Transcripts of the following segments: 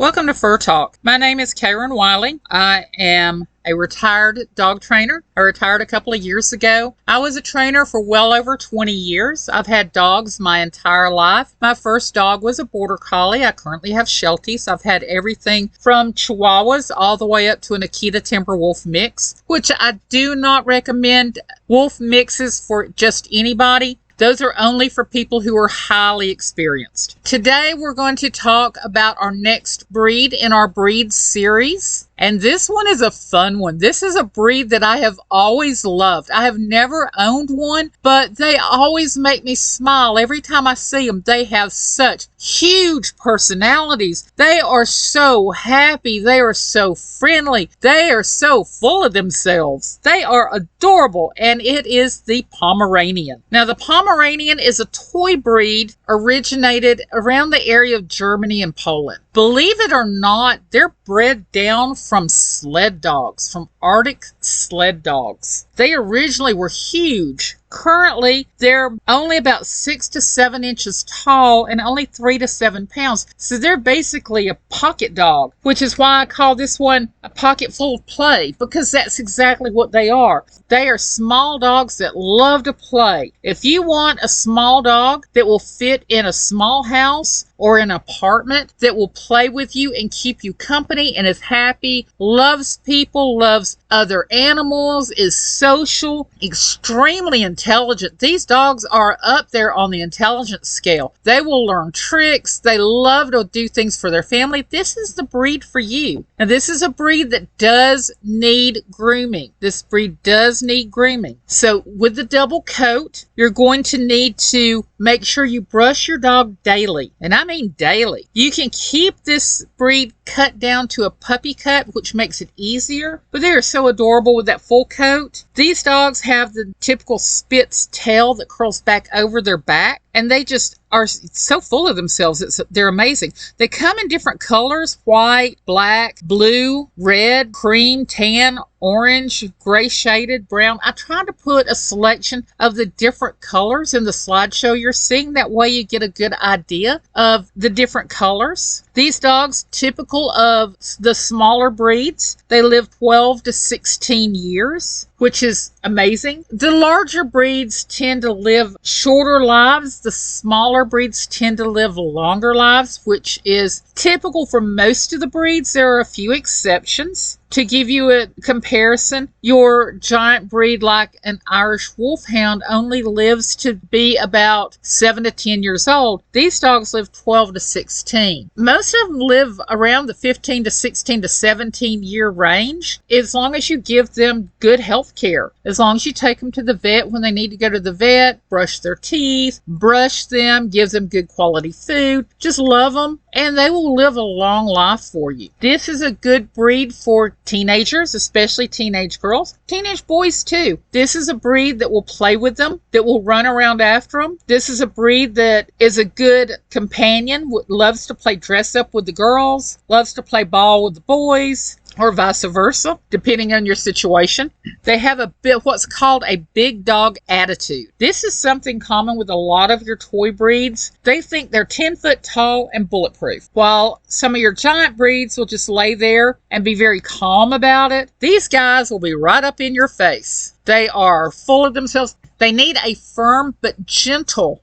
Welcome to Fur Talk. My name is Karen Wiley. I am a retired dog trainer. I retired a couple of years ago. I was a trainer for well over 20 years. I've had dogs my entire life. My first dog was a border collie. I currently have Shelties. I've had everything from Chihuahuas all the way up to an Akita Timber Wolf mix, which I do not recommend wolf mixes for just anybody. Those are only for people who are highly experienced. Today, we're going to talk about our next breed in our breed series. And this one is a fun one. This is a breed that I have always loved. I have never owned one, but they always make me smile every time I see them. They have such huge personalities. They are so happy. They are so friendly. They are so full of themselves. They are adorable, and it is the Pomeranian. Now, the Pomeranian is a toy breed originated around the area of Germany and Poland. Believe it or not, they're bred down from sled dogs, from Arctic sled dogs. They originally were huge. Currently, they're only about 6 to 7 inches tall and only 3 to 7 pounds. So they're basically a pocket dog, which is why I call this one a pocket full of play, because that's exactly what they are. They are small dogs that love to play. If you want a small dog that will fit in a small house or an apartment, that will play with you and keep you company and is happy, loves people, loves other animals, is social, extremely intelligent. These dogs are up there on the intelligence scale. They will learn tricks. They love to do things for their family. This is the breed for you. Now, this is a breed that does need grooming. This breed does need grooming. So with the double coat, you're going to need to make sure you brush your dog daily. And I mean daily. You can keep this breed cut down to a puppy cut, which makes it easier, but they are so adorable with that full coat. These dogs have the typical Spitz tail that curls back over their back, and they just are so full of themselves. They're amazing. They come in different colors: white, black, blue, red, cream, tan, orange, gray shaded, brown. I tried to put a selection of the different colors in the slideshow you're seeing. That way you get a good idea of the different colors. These dogs, typical of the smaller breeds, they live 12 to 16 years, which is amazing. The larger breeds tend to live shorter lives. The smaller breeds tend to live longer lives, which is typical for most of the breeds. There are a few exceptions. To give you a comparison, your giant breed like an Irish Wolfhound only lives to be about 7 to 10 years old. These dogs live 12 to 16. Most of them live around the 15 to 16 to 17 year range, as long as you give them good health care. As long as you take them to the vet when they need to go to the vet, brush their teeth, brush them, give them good quality food, just love them, and they will live a long life for you. This is a good breed for teenagers, especially teenage girls, teenage boys too. This is a breed that will play with them, that will run around after them. This is a breed that is a good companion, loves to play dress up with the girls, loves to play ball with the boys, or vice versa, depending on your situation. They have what's called a big dog attitude. This is something common with a lot of your toy breeds. They think they're 10 foot tall and bulletproof, while some of your giant breeds will just lay there and be very calm about it. These guys will be right up in your face. They are full of themselves. They need a firm but gentle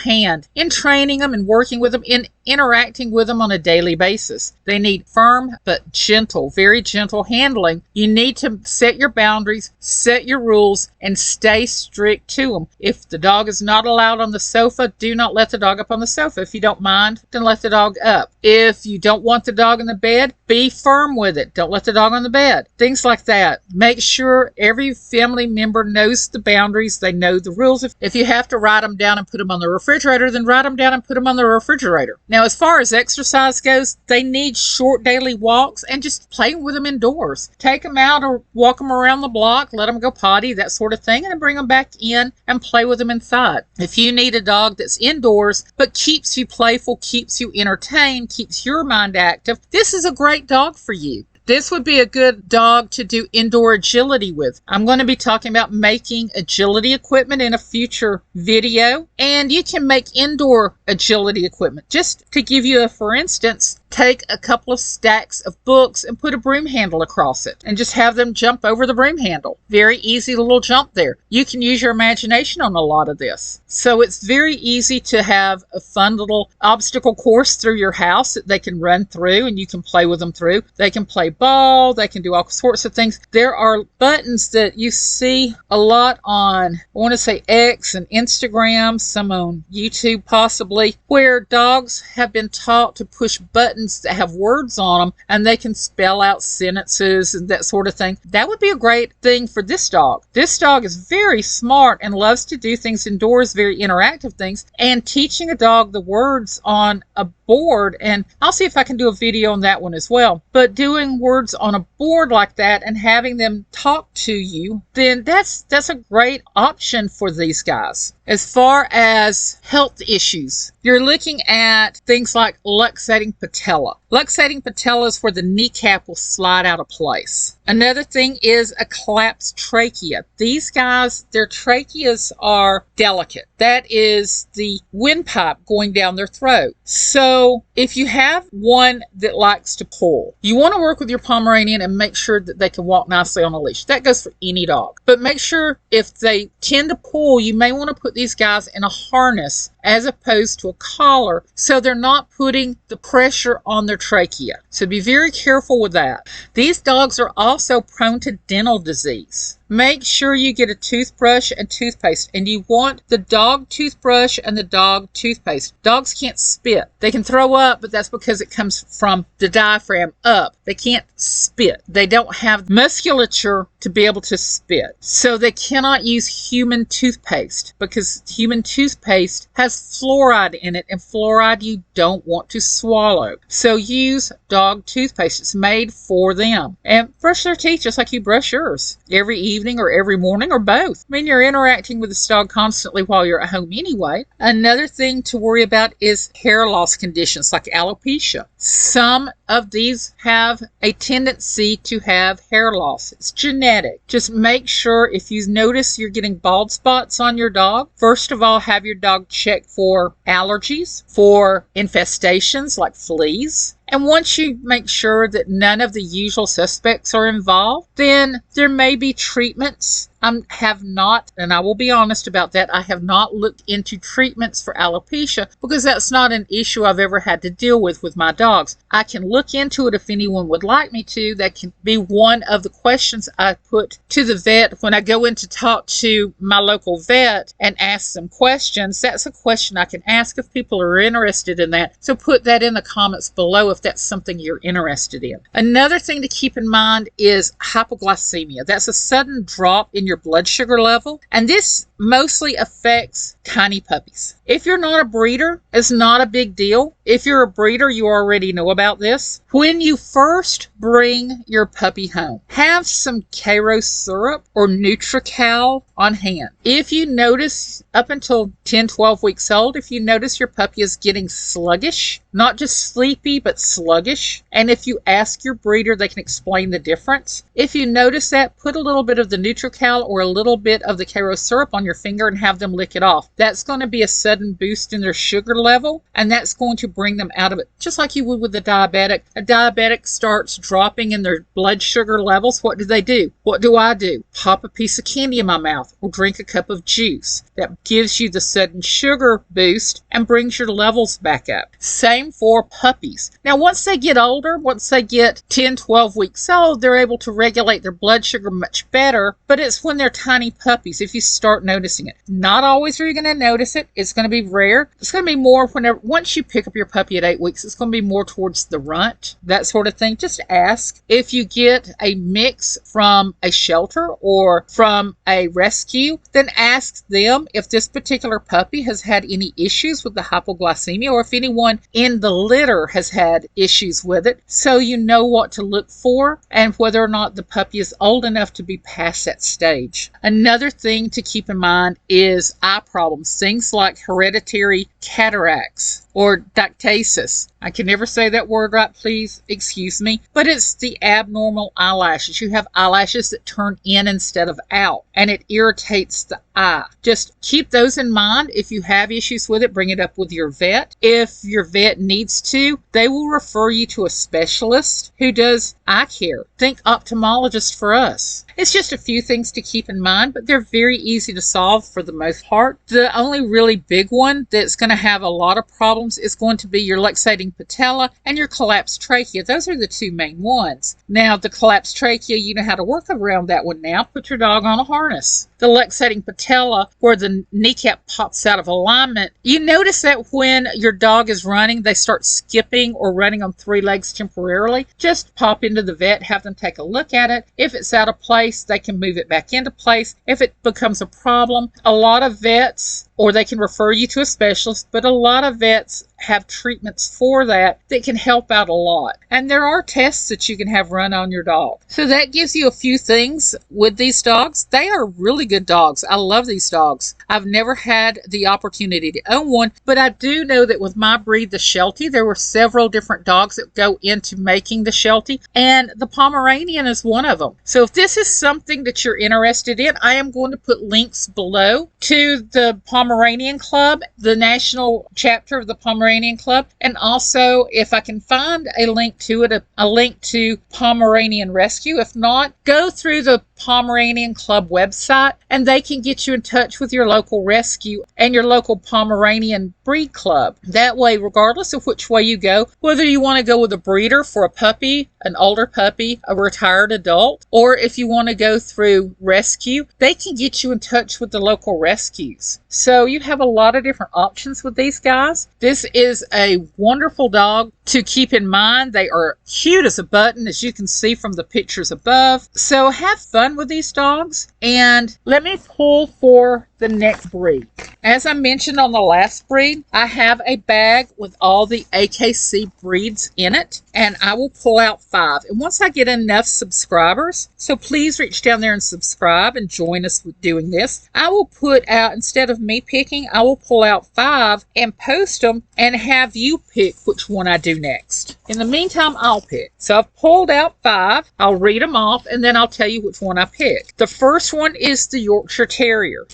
hand in training them and working with them, in interacting with them on a daily basis. They need firm but gentle, very gentle handling. You need to set your boundaries, set your rules, and stay strict to them. If the dog is not allowed on the sofa, do not let the dog up on the sofa. If you don't mind, then let the dog up. If you don't want the dog in the bed, be firm with it. Don't let the dog on the bed. Things like that. Make sure every family member knows the boundaries. They know the rules. If you have to write them down and put them on the refrigerator, then write them down and put them on the refrigerator. Now, as far as exercise goes, they need short daily walks and just play with them indoors. Take them out or walk them around the block, let them go potty, that sort of thing, and then bring them back in and play with them inside. If you need a dog that's indoors but keeps you playful, keeps you entertained, keeps your mind active, this is a great dog for you. This would be a good dog to do indoor agility with. I'm going to be talking about making agility equipment in a future video, and you can make indoor agility equipment. Just to give you a for instance, take a couple of stacks of books and put a broom handle across it and just have them jump over the broom handle. Very easy little jump there. You can use your imagination on a lot of this. So it's very easy to have a fun little obstacle course through your house that they can run through and you can play with them through. They can play ball. They can do all sorts of things. There are buttons that you see a lot on, I want to say X and Instagram, some on YouTube possibly, where dogs have been taught to push buttons that have words on them and they can spell out sentences and that sort of thing. That would be a great thing for this dog. This dog is very smart and loves to do things indoors, very interactive things, and teaching a dog the words on a board, and I'll see if I can do a video on that one as well, but doing words on a board like that and having them talk to you, then that's a great option for these guys. As far as health issues, you're looking at things like luxating patella. Luxating patella is where the kneecap will slide out of place. Another thing is a collapsed trachea. These guys, their tracheas are delicate. That is the windpipe going down their throat. So if you have one that likes to pull, you want to work with your Pomeranian and make sure that they can walk nicely on a leash. That goes for any dog. But make sure if they tend to pull, you may want to put these guys in a harness as opposed to a collar so they're not putting the pressure on their trachea. So be very careful with that. These dogs are also prone to dental disease. Make sure you get a toothbrush and toothpaste, and you want the dog toothbrush and the dog toothpaste. Dogs can't spit. They can throw up, but that's because it comes from the diaphragm up. They can't spit. They don't have musculature to be able to spit. So they cannot use human toothpaste because human toothpaste has fluoride in it, and fluoride you don't want to swallow. So use dog toothpaste. It's made for them. And brush their teeth just like you brush yours every evening or every morning or both. I mean, you're interacting with this dog constantly while you're at home anyway. Another thing to worry about is hair loss conditions like alopecia. Some of these have a tendency to have hair loss. It's genetic. Just make sure if you notice you're getting bald spots on your dog, first of all, have your dog check for allergies, for infestations like fleas. And once you make sure that none of the usual suspects are involved, then there may be treatments. I have not, and I will be honest about that, I have not looked into treatments for alopecia because that's not an issue I've ever had to deal with my dogs. I can look into it if anyone would like me to. That can be one of the questions I put to the vet when I go in to talk to my local vet and ask them questions. That's a question I can ask if people are interested in that. So put that in the comments below if that's something you're interested in. Another thing to keep in mind is hypoglycemia. That's a sudden drop in your blood sugar level, and this mostly affects tiny puppies. If you're not a breeder, it's not a big deal. If you're a breeder, you already know about this. When you first bring your puppy home, have some Karo syrup or Nutrical on hand. If you notice up until 10, 12 weeks old, if you notice your puppy is getting sluggish, not just sleepy, but sluggish, and if you ask your breeder, they can explain the difference. If you notice that, put a little bit of the Nutrical or a little bit of the Karo syrup on your finger and have them lick it off. That's going to be a sudden boost in their sugar level, and that's going to bring them out of it, just like you would with a diabetic. A diabetic starts dropping in their blood sugar levels. What do? What do I do? Pop a piece of candy in my mouth or drink a cup of juice. That gives you the sudden sugar boost and brings your levels back up. Same for puppies. Now, once they get older, once they get 10, 12 weeks old, they're able to regulate their blood sugar much better, but it's when they're tiny puppies if you start noticing it. Not always are you going to notice it. It's going to be rare. It's going to be more once you pick up your puppy at 8 weeks, it's going to be more towards the runt, that sort of thing. Just ask. If you get a mix from a shelter or from a rescue, then ask them if this particular puppy has had any issues with the hypoglycemia or if anyone in the litter has had issues with it, so you know what to look for and whether or not the puppy is old enough to be past that stage. Another thing to keep in mind is eye problems, things like hereditary cataracts or dactasis. I can never say that word right, please excuse me, but it's the abnormal eyelashes. You have eyelashes that turn in instead of out, and it irritates the eye. Just keep those in mind. If you have issues with it, bring it up with your vet. If your vet needs to, they will refer you to a specialist who does eye care. Think ophthalmologist for us. It's just a few things to keep in mind, but they're very easy to solve for the most part. The only really big one that's going to have a lot of problems is going to be your luxating patella and your collapsed trachea. Those are the two main ones. Now, the collapsed trachea, you know how to work around that one now. Put your dog on a harness. The luxating patella, where the kneecap pops out of alignment, you notice that when your dog is running, they start skipping or running on three legs temporarily. Just pop into the vet, have them take a look at it. If it's out of place, they can move it back into place. If it becomes a problem, a lot of vets, or they can refer you to a specialist, but a lot of vets have treatments for that can help out a lot. And there are tests that you can have run on your dog. So that gives you a few things with these dogs. They are really good dogs. I love these dogs. I've never had the opportunity to own one, but I do know that with my breed, the Sheltie, there were several different dogs that go into making the Sheltie, and the Pomeranian is one of them. So if this is something that you're interested in, I am going to put links below to the Pomeranian Club, the national chapter of the Pomeranian Club, and also if I can find a link to it, a link to Pomeranian Rescue. If not, go through the Pomeranian Club website and they can get you in touch with your local rescue and your local Pomeranian breed club. That way, regardless of which way you go, whether you want to go with a breeder for a puppy, an older puppy, a retired adult, or if you want to go through rescue, they can get you in touch with the local rescues. So you have a lot of different options with these guys. This is a wonderful dog to keep in mind. They are cute as a button, as you can see from the pictures above. So have fun with these dogs. And let me pull for the next breed. As I mentioned on the last breed, I have a bag with all the AKC breeds in it, and I will pull out 5. And once I get enough subscribers, so please reach down there and subscribe and join us with doing this, I will put out, instead of me picking, I will pull out 5 and post them and have you pick which one I do next. In the meantime, I'll pick. So I've pulled out 5. I'll read them off and then I'll tell you which one I pick. The first one is the Yorkshire Terrier.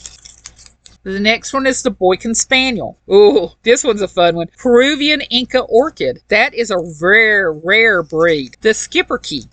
The next one is the Boykin Spaniel. Ooh, this one's a fun one. Peruvian Inca Orchid. That is a rare breed. The Schipperke.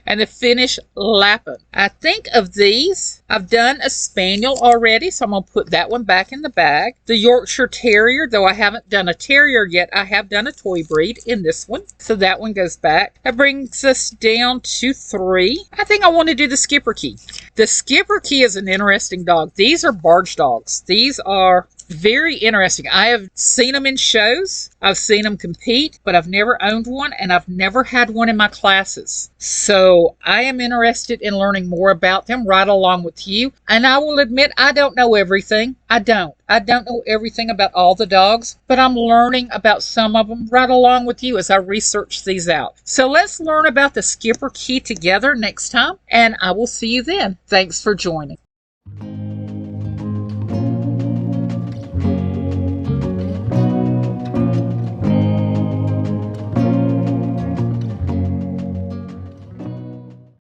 And the Finnish Lapin. I think of these, I've done a Spaniel already, so I'm going to put that one back in the bag. The Yorkshire Terrier, though I haven't done a Terrier yet, I have done a toy breed in this one. So that one goes back. That brings us down to 3. I think I want to do the Schipperke. The Schipperke is an interesting dog. These are barge dogs. These are very interesting. I have seen them in shows. I've seen them compete, but I've never owned one, and I've never had one in my classes. So I am interested in learning more about them right along with you. And I will admit, I don't know everything. I don't know everything about all the dogs, but I'm learning about some of them right along with you as I research these out. So let's learn about the Schipperke together next time, and I will see you then. Thanks for joining.